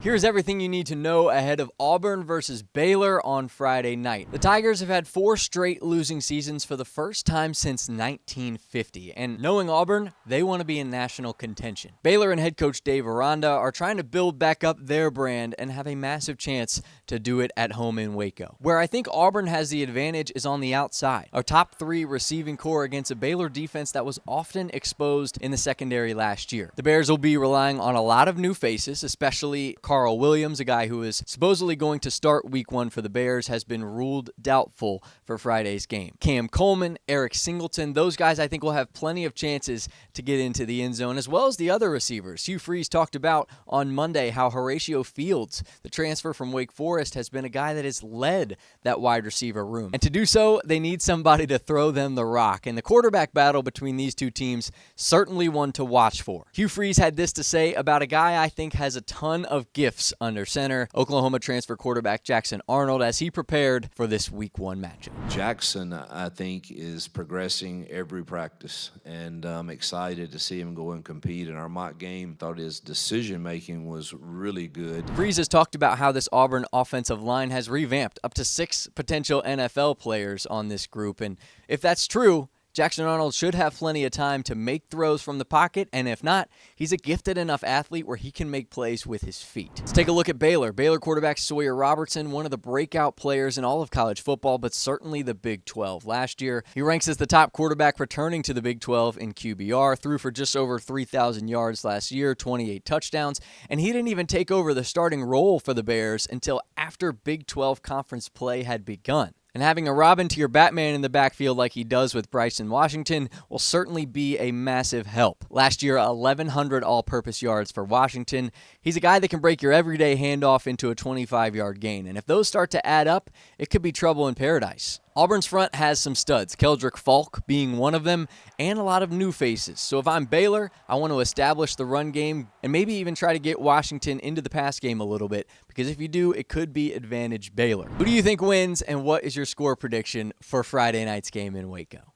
Here's everything you need to know ahead of Auburn versus Baylor on Friday night. The Tigers have had 4 straight losing seasons for the first time since 1950, and knowing Auburn, they want to be in national contention. Baylor and head coach Dave Aranda are trying to build back up their brand and have a massive chance to do it at home in Waco. Where I think Auburn has the advantage is on the outside. Our top 3 receiving core against a Baylor defense that was often exposed in the secondary last year. The Bears will be relying on a lot of new faces, especially Carl Williams, a guy who is supposedly going to start week 1 for the Bears, has been ruled doubtful for Friday's game. Coleman, Eric Singleton, those guys I think will have plenty of chances to get into the end zone, as well as the other receivers. Hugh Freeze talked about on Monday how Horatio Fields, the transfer from Wake Forest, has been a guy that has led that wide receiver room. And to do so, they need somebody to throw them the rock. And the quarterback battle between these two teams, certainly one to watch for. Hugh Freeze had this to say about a guy I think has a ton of gifts under center, Oklahoma transfer quarterback Jackson Arnold, as he prepared for this week 1 matchup. Jackson, I think, is progressing every practice, and I'm excited to see him go and compete in our mock game. Thought his decision-making was really good. Freeze has talked about how this Auburn offensive line has revamped up to 6 potential NFL players on this group, and if that's true, Jackson Arnold should have plenty of time to make throws from the pocket, and if not, he's a gifted enough athlete where he can make plays with his feet. Let's take a look at Baylor. Baylor quarterback Sawyer Robertson, one of the breakout players in all of college football, but certainly the Big 12. Last year, he ranks as the top quarterback returning to the Big 12 in QBR, threw for just over 3,000 yards last year, 28 touchdowns, and he didn't even take over the starting role for the Bears until after Big 12 conference play had begun. And having a Robin to your Batman in the backfield like he does with Bryson Washington will certainly be a massive help. Last year, 1,100 all-purpose yards for Washington. He's a guy that can break your everyday handoff into a 25-yard gain. And if those start to add up, it could be trouble in paradise. Auburn's front has some studs, Keldrick Falk being one of them, and a lot of new faces. So if I'm Baylor, I want to establish the run game and maybe even try to get Washington into the pass game a little bit, because if you do, it could be advantage Baylor. Who do you think wins, and what is your score prediction for Friday night's game in Waco?